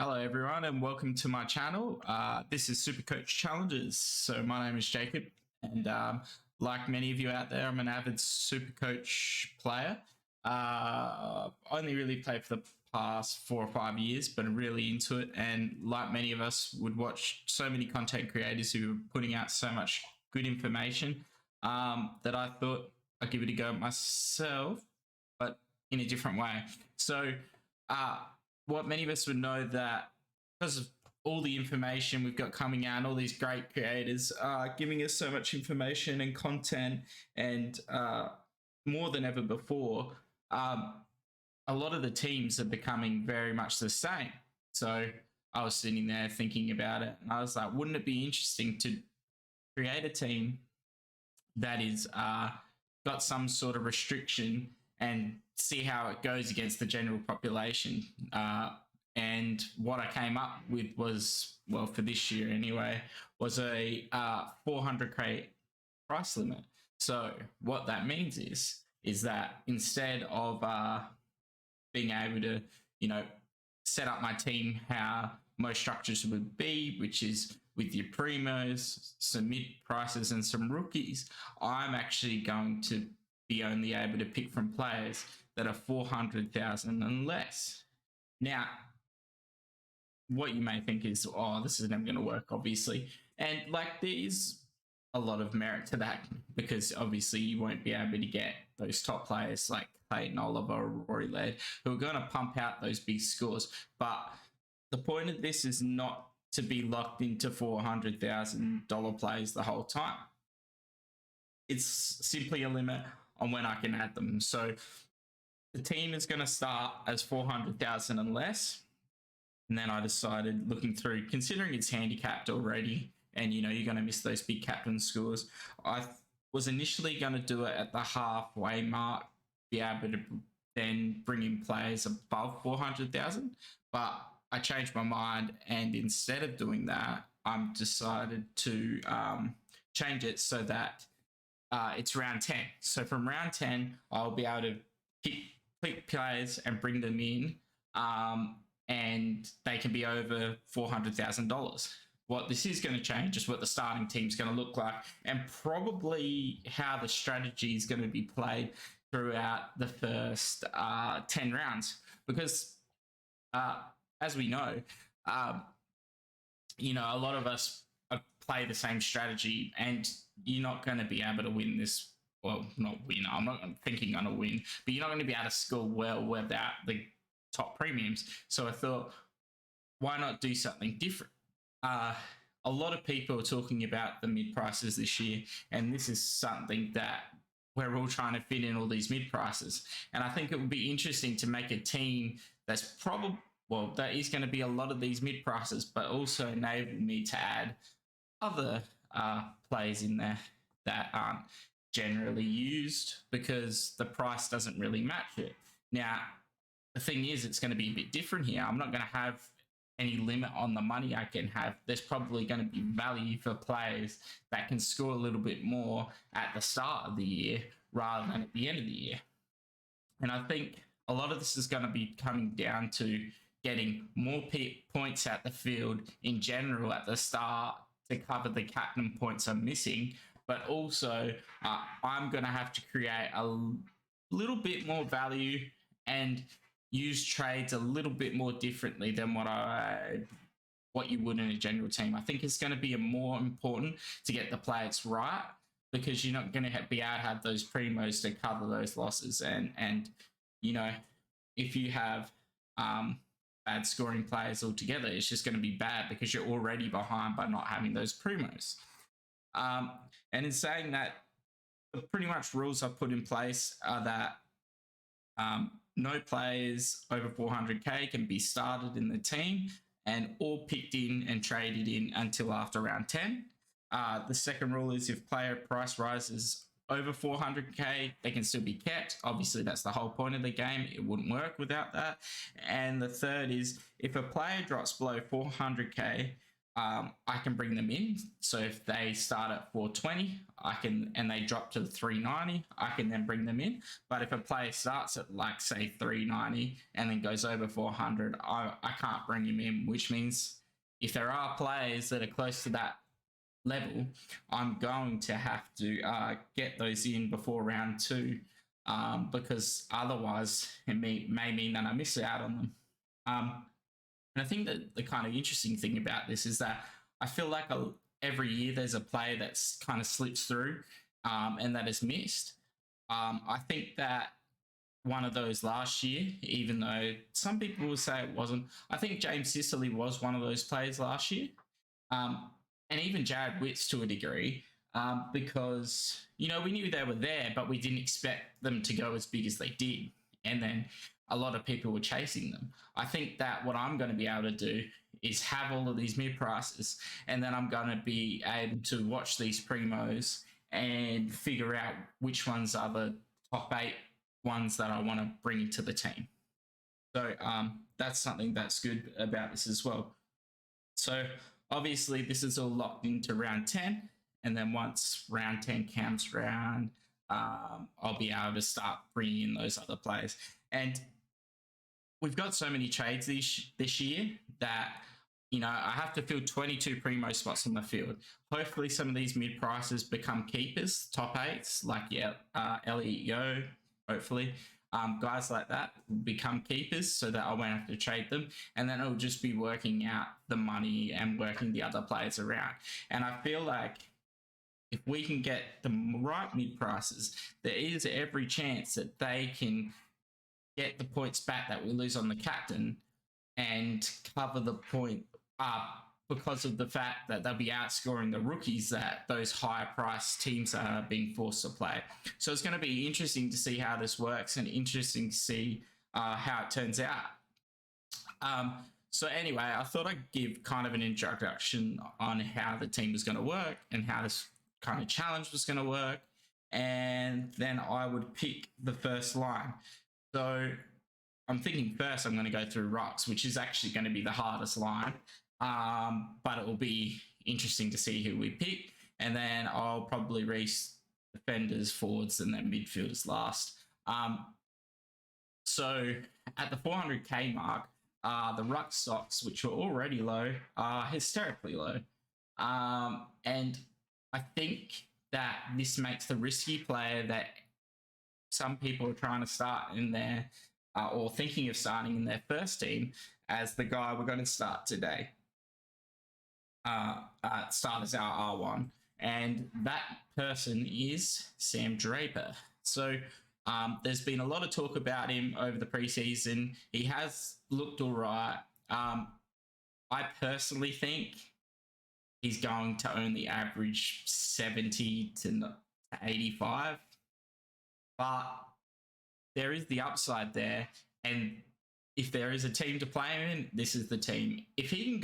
Hello, everyone, and welcome to my channel. This is Supercoach Challenges. So, my name is Jacob, and like many of you out there, I'm an avid Supercoach player. Only really played for the past 4 or 5 years, but I'm really into it. And like many of us, would watch so many content creators who are putting out so much good information that I thought I'd give it a go myself, but in a different way. So, what many of us would know that because of all the information we've got coming out, all these great creators giving us so much information and content, and more than ever before, a lot of the teams are becoming very much the same. So I was sitting there thinking about it, and I was like, wouldn't it be interesting to create a team that is got some sort of restriction and see how it goes against the general population? And what I came up with was, well, for this year anyway, was a 400k price limit. So what that means is that instead of being able to, set up my team how most structures would be, which is with your primos, some mid prices, and some rookies, I'm actually going to be only able to pick from players that are 400,000 and less. Now, what you may think is, oh, this is never going to work, obviously. And there's a lot of merit to that, because obviously you won't be able to get those top players like Clayton Oliver or Rory Laird who are going to pump out those big scores. But the point of this is not to be locked into $400,000 plays the whole time. It's simply a limit on when I can add them. So the team is going to start as 400,000 and less. And then I decided, looking through, considering it's handicapped already, and you're going to miss those big captain scores, I was initially going to do it at the halfway mark, be able to then bring in players above 400,000. But I changed my mind, and instead of doing that, I'm decided to change it so that it's round 10. So from round 10, I'll be able to pick players and bring them in, and they can be over $400,000. What this is going to change is what the starting team's going to look like, and probably how the strategy is going to be played throughout the first 10 rounds. Because as we know, a lot of us play the same strategy, and you're not going to be able to win this. Well, not win. I'm not thinking I'm going to win, but you're not going to be able to score well without the top premiums. So I thought, why not do something different? A lot of people are talking about the mid prices this year, and this is something that we're all trying to fit in, all these mid prices. And I think it would be interesting to make a team that's that is going to be a lot of these mid prices, but also enable me to add other plays in there that aren't generally used, because the price doesn't really match it. Now, the thing is, it's going to be a bit different here. I'm not going to have any limit on the money I can have. There's probably going to be value for players that can score a little bit more at the start of the year rather than at the end of the year. And I think a lot of this is going to be coming down to getting more points at the field in general at the start to cover the captain points I'm missing. But also, I'm going to have to create a little bit more value and use trades a little bit more differently than what you would in a general team. I think it's going to be more important to get the players right, because you're not going to be able to have those primos to cover those losses. And if you have bad scoring players altogether, it's just going to be bad because you're already behind by not having those primos. And in saying that, the pretty much rules I've put in place are that no players over 400k can be started in the team, and all picked in and traded in until after round 10. The second rule is if player price rises over 400k, they can still be kept. Obviously, that's the whole point of the game. It wouldn't work without that. And the third is if a player drops below 400k, I can bring them in. So if they start at 420, and they drop to 390, I can then bring them in. But if a player starts at like say 390 and then goes over 400, I can't bring him in, which means if there are players that are close to that level, I'm going to have to get those in before round two, because otherwise it may mean that I miss out on them. And I think that the kind of interesting thing about this is that I feel like every year there's a player that's kind of slips through, and that is missed. I think that one of those last year, even though some people will say it wasn't, I think James Sicily was one of those players last year. And even Jared Witts to a degree, because, we knew they were there, but we didn't expect them to go as big as they did. And then a lot of people were chasing them. I think that what I'm going to be able to do is have all of these mid prices, and then I'm going to be able to watch these primos and figure out which ones are the top 8 ones that I want to bring into the team. So that's something that's good about this as well. So obviously this is all locked into round 10, and then once round 10 comes round, I'll be able to start bringing in those other players. And we've got so many trades this year that, I have to fill 22 primo spots on the field. Hopefully some of these mid prices become keepers, top 8s, like, Elliot Yo, hopefully. Guys like that become keepers so that I won't have to trade them. And then it'll just be working out the money and working the other players around. And I feel like if we can get the right mid prices, there is every chance that they can get the points back that we lose on the captain and cover the point up, because of the fact that they'll be outscoring the rookies that those higher price teams are being forced to play. So it's going to be interesting to see how this works, and interesting to see how it turns out. So anyway, I thought I'd give kind of an introduction on how the team was going to work and how this kind of challenge was going to work, and then I would pick the first line. So I'm thinking first I'm going to go through Rucks, which is actually going to be the hardest line, but it will be interesting to see who we pick, and then I'll probably race defenders, forwards, and then midfielders last. So at the 400k mark, the ruck stocks, which are already low, are hysterically low. And I think that this makes the risky player that some people are trying to start in their, or thinking of starting in their first team, as the guy we're going to start today. Start as our R1. And that person is Sam Draper. So there's been a lot of talk about him over the preseason. He has looked all right. I personally think he's going to only average 70 to 85. But there is the upside there. And if there is a team to play him in, this is the team. If he can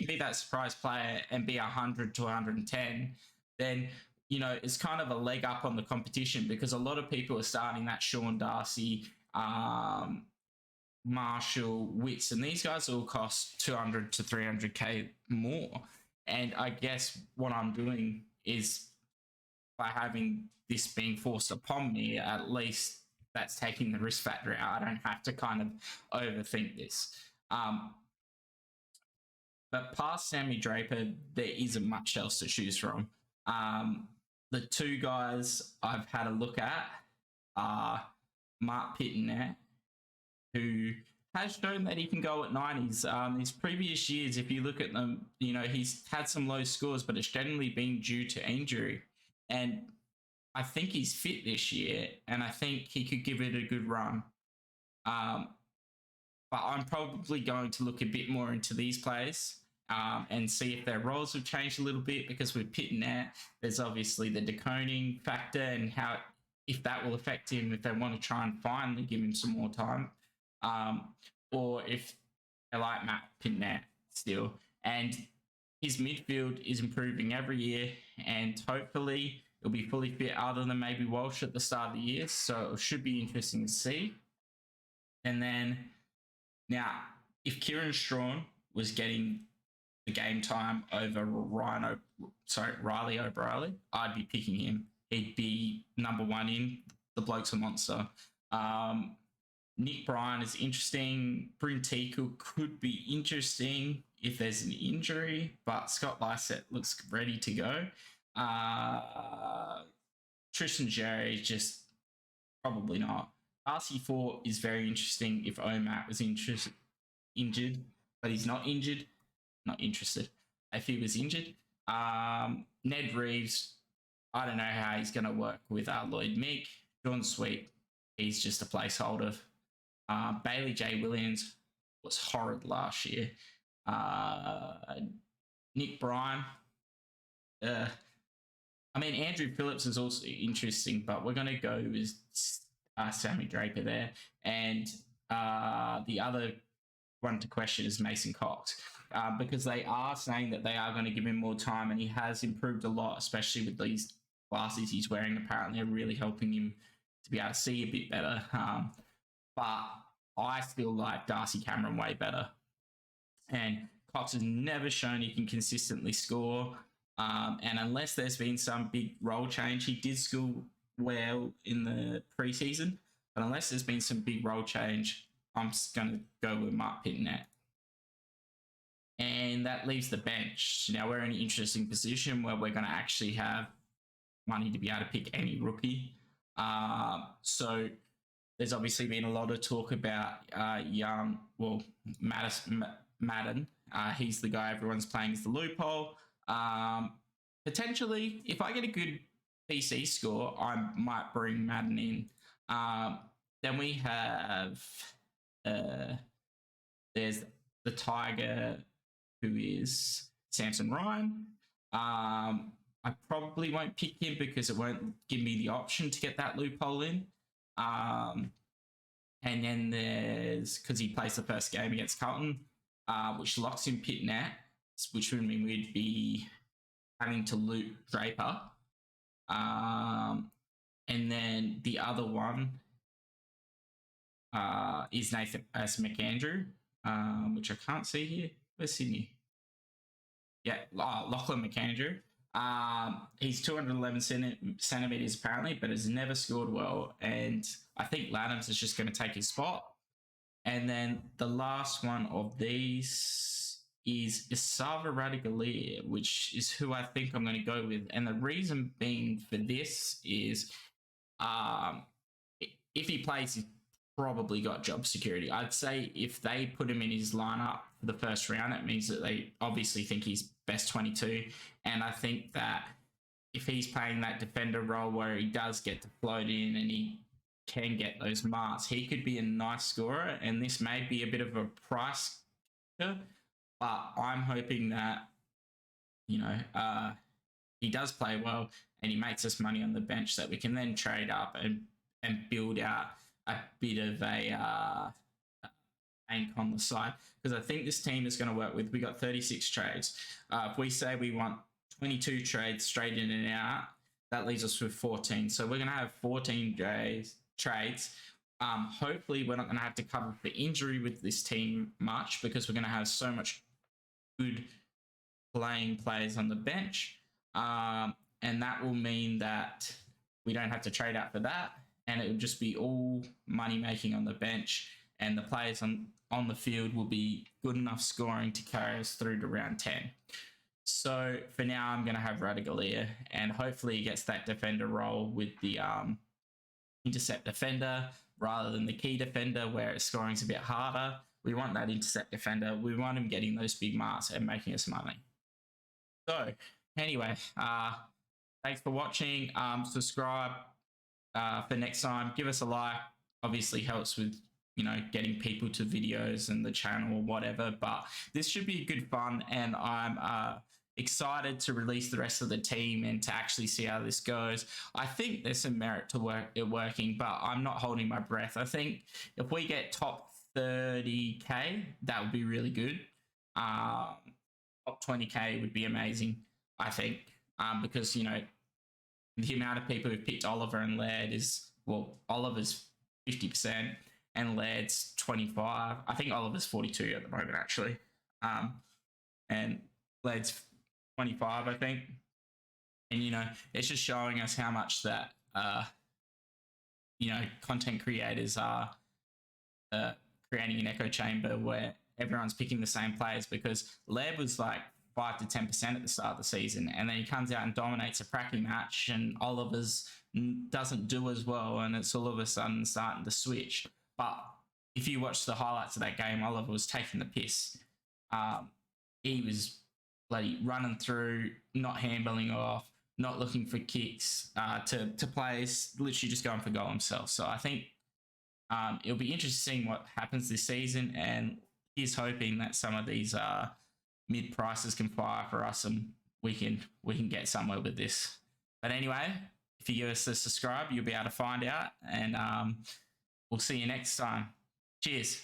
be that surprise player and be 100 to 110, then, it's kind of a leg up on the competition, because a lot of people are starting that Sean Darcy, Marshall, Witts, and these guys all cost 200 to 300k more. And I guess what I'm doing is, by having this being forced upon me, at least that's taking the risk factor out. I don't have to kind of overthink this. But past Sammy Draper, there isn't much else to choose from. The two guys I've had a look at are Mark Pittonet, who has shown that he can go at 90s. His previous years, if you look at them, he's had some low scores, but it's generally been due to injury. And I think he's fit this year, and I think he could give it a good run. But I'm probably going to look a bit more into these players and see if their roles have changed a little bit, because with Pittonet, there's obviously the deconing factor and if that will affect him, if they want to try and finally give him some more time, or if they like Matt Pittonet still. And his midfield is improving every year, and hopefully it'll be fully fit, other than maybe Walsh at the start of the year. So it should be interesting to see. And then, now, if Kieran Strawn was getting the game time over Riley O'Brien, I'd be picking him. He'd be number one in. The bloke's a monster. Nick Bryan is interesting. Bryn Teakle could be interesting if there's an injury, but Scott Lysett looks ready to go. Tristan Jerry just probably not. RC4 is very interesting if Omat was injured, but he's not injured. Not interested. If he was injured. Ned Reeves, I don't know how he's going to work with Lloyd Meek. John Sweet, he's just a placeholder. Bailey J. Williams was horrid last year. Nick Bryan. Andrew Phillips is also interesting, but we're going to go with Sammy Draper there. And the other one to question is Mason Cox, because they are saying that they are going to give him more time, and he has improved a lot, especially with these glasses he's wearing. Apparently, are really helping him to be able to see a bit better. But I still like Darcy Cameron way better. And Cox has never shown he can consistently score. And unless there's been some big role change, he did score well in the preseason. But unless there's been some big role change, I'm just going to go with Mark Pitnet. And that leaves the bench. Now we're in an interesting position where we're going to actually have money to be able to pick any rookie. So there's obviously been a lot of talk about Madden. He's the guy everyone's playing as the loophole. Potentially, if I get a good PC score, I might bring Madden in. Then we have there's the Tiger, who is Samson Ryan. I probably won't pick him because it won't give me the option to get that loophole in. And then there's, because he plays the first game against Carlton, which locks in Pitnet, which would mean we'd be having to loot Draper. And then the other one is Nathan McAndrew, which I can't see here. Where's Sydney? Yeah, Lachlan McAndrew. He's 211 centimeters apparently, but has never scored well. And I think Laddams is just going to take his spot. And then the last one of these is Isava Radigalia, which is who I think I'm going to go with. And the reason being for this is if he plays, he's probably got job security. I'd say if they put him in his lineup for the first round, it means that they obviously think he's best 22. And I think that if he's playing that defender role where he does get to float in and he can get those marks, he could be a nice scorer. And this may be a bit of a price kicker, but I'm hoping that, he does play well and he makes us money on the bench that we can then trade up and build out a bit of a bank on the side. Because I think this team is going to work with, we got 36 trades. If we say we want 22 trades straight in and out, that leaves us with 14. So we're going to have 14 trades. Hopefully we're not going to have to cover for injury with this team much, because we're going to have so much good playing players on the bench. And that will mean that we don't have to trade out for that. And it will just be all money making on the bench. And the players on the field will be good enough scoring to carry us through to round 10. So for now, I'm going to have Radigalia, and hopefully he gets that defender role with the intercept defender rather than the key defender where scoring's a bit harder. We want that intercept defender. We want him getting those big marks and making us money. So anyway, thanks for watching. Subscribe for next time. Give us a like. Obviously helps with getting people to videos and the channel or whatever, but this should be good fun, and I'm excited to release the rest of the team and to actually see how this goes. I think there's some merit to working, but I'm not holding my breath. I think if we get top 30k, that would be really good. Top 20k would be amazing, I think, because the amount of people who picked Oliver and Laird is, Oliver's 50% and Laird's 25. I think Oliver's 42 at the moment, actually. And Lade's 25, I think. And, you know, it's just showing us how much that, you know, content creators are creating an echo chamber where everyone's picking the same players, because Leb was like 5 to 10% at the start of the season, and then he comes out and dominates a cracking match, and Oliver's doesn't do as well, and it's all of a sudden starting to switch. But if you watch the highlights of that game, Oliver was taking the piss. He was bloody running through, not handballing off, not looking for kicks to players, literally just going for goal himself. So I think it'll be interesting what happens this season, and he's hoping that some of these mid prices can fire for us, and we can get somewhere with this. But anyway, if you give us a subscribe, you'll be able to find out, and we'll see you next time. Cheers.